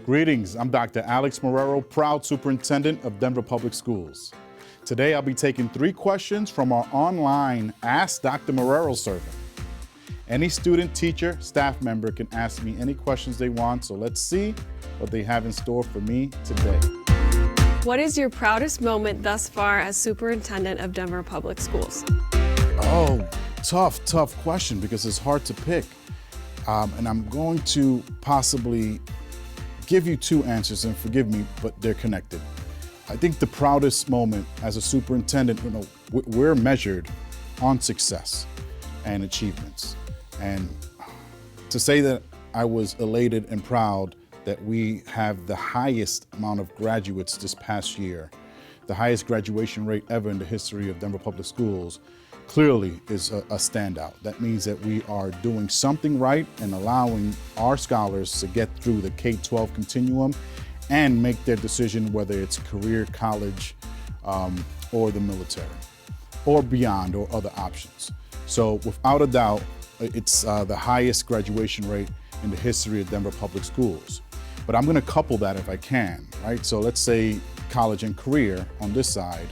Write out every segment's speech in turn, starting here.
Greetings, I'm Dr. Alex Marrero, proud superintendent of Denver Public Schools. Today I'll be taking 3 questions from our online Ask Dr. Marrero survey. Any student, teacher, staff member can ask me any questions they want, so let's see what they have in store for me today. What is your proudest moment thus far as superintendent of Denver Public Schools? Oh, tough question because it's hard to pick. And I'm going to possibly give you 2 answers, and forgive me, but they're connected. I think the proudest moment as a superintendent, we're measured on success and achievements. And to say that I was elated and proud that we have the highest amount of graduates this past year, the highest graduation rate ever in the history of Denver Public Schools, clearly is a standout. That means that we are doing something right and allowing our scholars to get through the K-12 continuum and make their decision, whether it's career, college, or the military, or beyond, or other options. So without a doubt, it's the highest graduation rate in the history of Denver Public Schools. But I'm gonna couple that if I can, right? So let's say college and career on this side.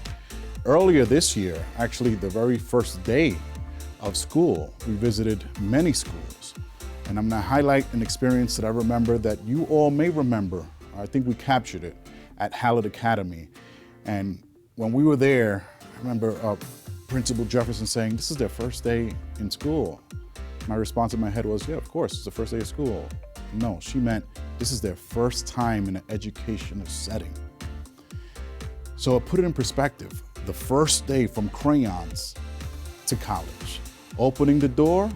Earlier this year, actually the very first day of school, we visited many schools. And I'm gonna highlight an experience that I remember that you all may remember. I think we captured it at Hallett Academy. And when we were there, I remember Principal Jefferson saying, "This is their first day in school." My response in my head was, yeah, of course, it's the first day of school. No, she meant this is their first time in an educational setting. So put it in perspective. The first day from crayons to college, opening the door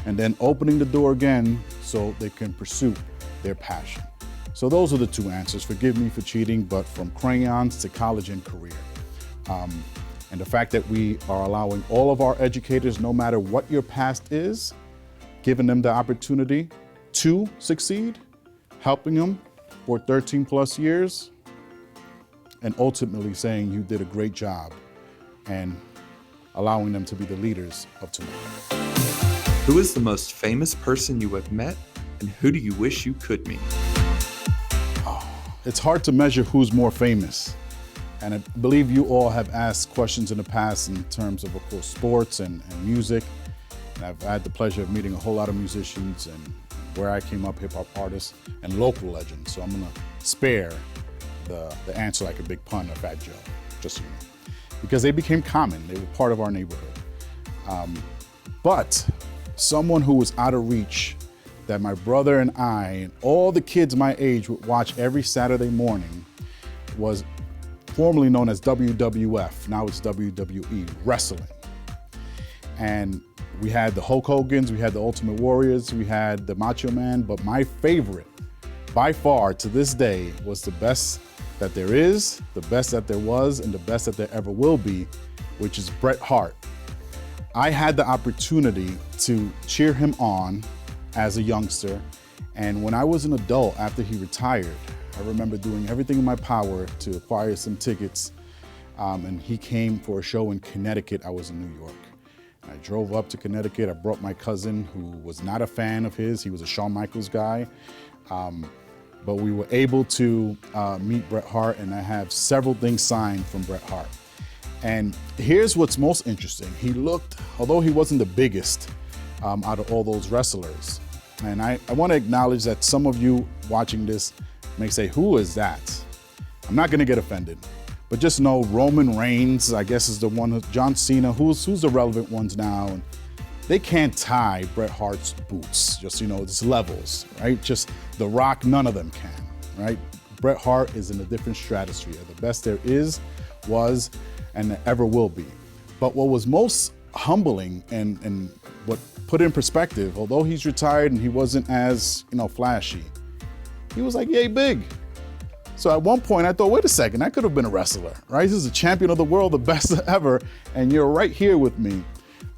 and then opening the door again so they can pursue their passion. So those are the 2 answers. Forgive me for cheating, but from crayons to college and career. And the fact that we are allowing all of our educators, no matter what your past is, giving them the opportunity to succeed, helping them for 13 plus years, and ultimately saying you did a great job and allowing them to be the leaders of tomorrow. Who is the most famous person you have met, and who do you wish you could meet? It's hard to measure who's more famous. And I believe you all have asked questions in the past in terms of course, sports and music. And I've had the pleasure of meeting a whole lot of musicians and where I came up, hip hop artists and local legends. So I'm gonna spare the answer like a big pun or Fat Joe, just so you know. Because they became common, they were part of our neighborhood. But someone who was out of reach that my brother and I and all the kids my age would watch every Saturday morning was formerly known as WWF, now it's WWE, wrestling. And we had the Hulk Hogans, we had the Ultimate Warriors, we had the Macho Man, but my favorite, by far to this day, was the best that there is, the best that there was, and the best that there ever will be, which is Bret Hart. I had the opportunity to cheer him on as a youngster, and when I was an adult after he retired, I remember doing everything in my power to acquire some tickets, and he came for a show in Connecticut. I was in New York. I drove up to Connecticut. I brought my cousin who was not a fan of his. He was a Shawn Michaels guy. But we were able to meet Bret Hart, and I have several things signed from Bret Hart. And here's what's most interesting. He looked, although he wasn't the biggest out of all those wrestlers, and I want to acknowledge that some of you watching this may say, who is that? I'm not gonna get offended, but just know Roman Reigns, I guess is the one, John Cena, who's the relevant ones now. And they can't tie Bret Hart's boots, just, it's levels, right? Just The Rock, none of them can, right? Bret Hart is in a different stratosphere, the best there is, was, and ever will be. But what was most humbling and what put in perspective, although he's retired and he wasn't as, flashy, he was like, yay big. So at one point I thought, wait a second, I could have been a wrestler, right? This is a champion of the world, the best ever, and you're right here with me.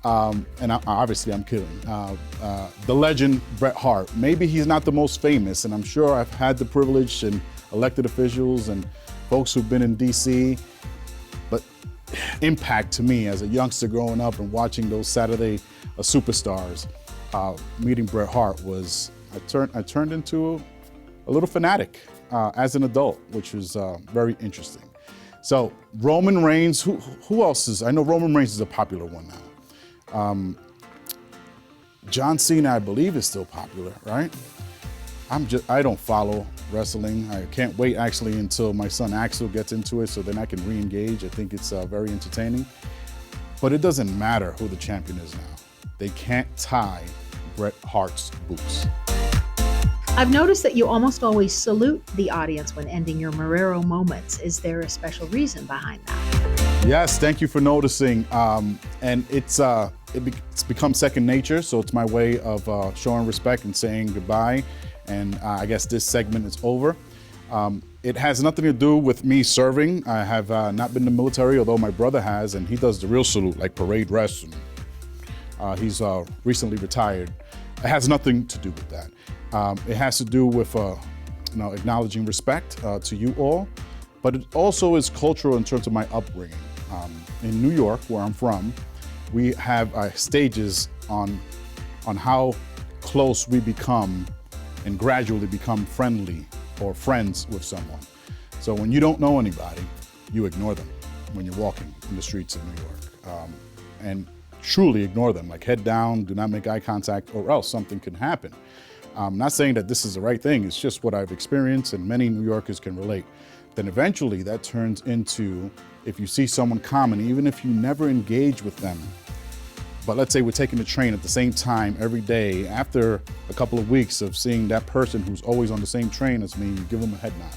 And obviously I'm kidding. The legend, Bret Hart. Maybe he's not the most famous, and I'm sure I've had the privilege and elected officials and folks who've been in DC, but impact to me as a youngster growing up and watching those Saturday superstars, meeting Bret Hart was, I turned into a little fanatic. as an adult, which was very interesting. So Roman Reigns, who else is? I know Roman Reigns is a popular one now. John Cena, I believe, is still popular, right? I don't follow wrestling. I can't wait actually until my son Axel gets into it, so then I can re-engage. I think it's very entertaining. But it doesn't matter who the champion is now. They can't tie Bret Hart's boots. I've noticed that you almost always salute the audience when ending your Marrero moments. Is there a special reason behind that? Yes, thank you for noticing. And it's become second nature, so it's my way of showing respect and saying goodbye. And I guess this segment is over. It has nothing to do with me serving. I have not been in the military, although my brother has, and he does the real salute, like parade rest. And, he's recently retired. It has nothing to do with that. It has to do with acknowledging respect to you all, but it also is cultural in terms of my upbringing. In New York, where I'm from, we have stages on how close we become and gradually become friendly or friends with someone. So when you don't know anybody, you ignore them when you're walking in the streets of New York. And truly ignore them, like head down, do not make eye contact, or else something can happen. I'm not saying that this is the right thing, it's just what I've experienced and many New Yorkers can relate. Then eventually that turns into, if you see someone common, even if you never engage with them, but let's say we're taking the train at the same time every day, after a couple of weeks of seeing that person who's always on the same train as me, you give them a head nod.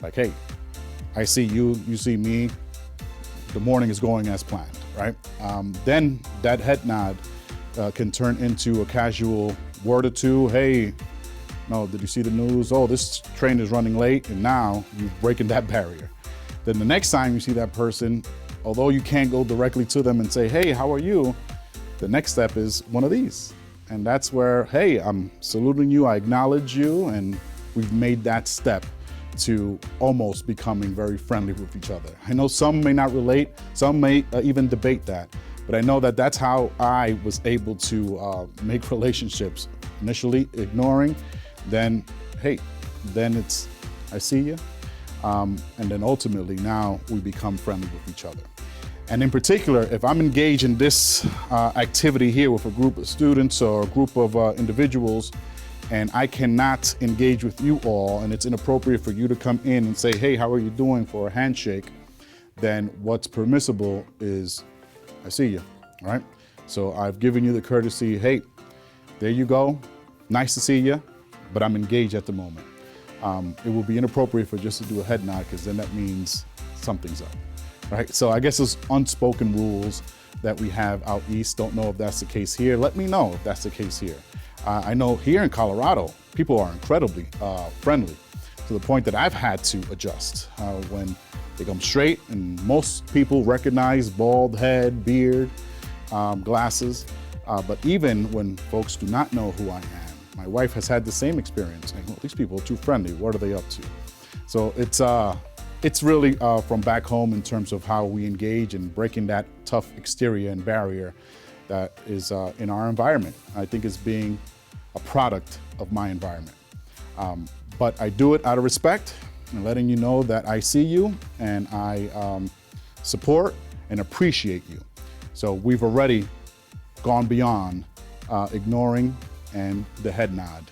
Like, hey, I see you, you see me, the morning is going as planned, right? Then that head nod can turn into a casual word or two. Hey, no, did you see the news? Oh, this train is running late, and now you're breaking that barrier. Then the next time you see that person, although you can't go directly to them and say, hey, how are you? The next step is one of these. And that's where, hey, I'm saluting you, I acknowledge you, and we've made that step to almost becoming very friendly with each other. I know some may not relate, some may even debate that, but I know that that's how I was able to make relationships. Initially ignoring, then, hey, then it's, I see you. And then ultimately now we become friendly with each other. And in particular, if I'm engaged in this activity here with a group of students or a group of individuals, and I cannot engage with you all, and it's inappropriate for you to come in and say, hey, how are you doing, for a handshake, then what's permissible is, I see you, all right? So I've given you the courtesy, hey, there you go, nice to see you, but I'm engaged at the moment. It will be inappropriate for just to do a head nod, because then that means something's up, right? So I guess those unspoken rules that we have out east, don't know if that's the case here. Let me know if that's the case here. I know here in Colorado, people are incredibly friendly, to the point that I've had to adjust when they come straight, and most people recognize bald head, beard, glasses. But even when folks do not know who I am, my wife has had the same experience, saying, well, these people are too friendly, what are they up to? So it's really from back home in terms of how we engage in breaking that tough exterior and barrier that is in our environment. I think it's being a product of my environment. But I do it out of respect and letting you know that I see you and I support and appreciate you. So we've already gone beyond ignoring and the head nod.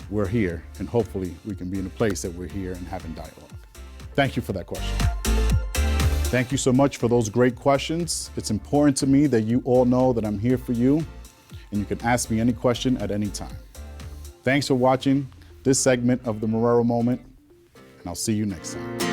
We're here, and hopefully we can be in a place that we're here and having dialogue. Thank you for that question. Thank you so much for those great questions. It's important to me that you all know that I'm here for you, and you can ask me any question at any time. Thanks for watching this segment of the Marrero Moment, and I'll see you next time.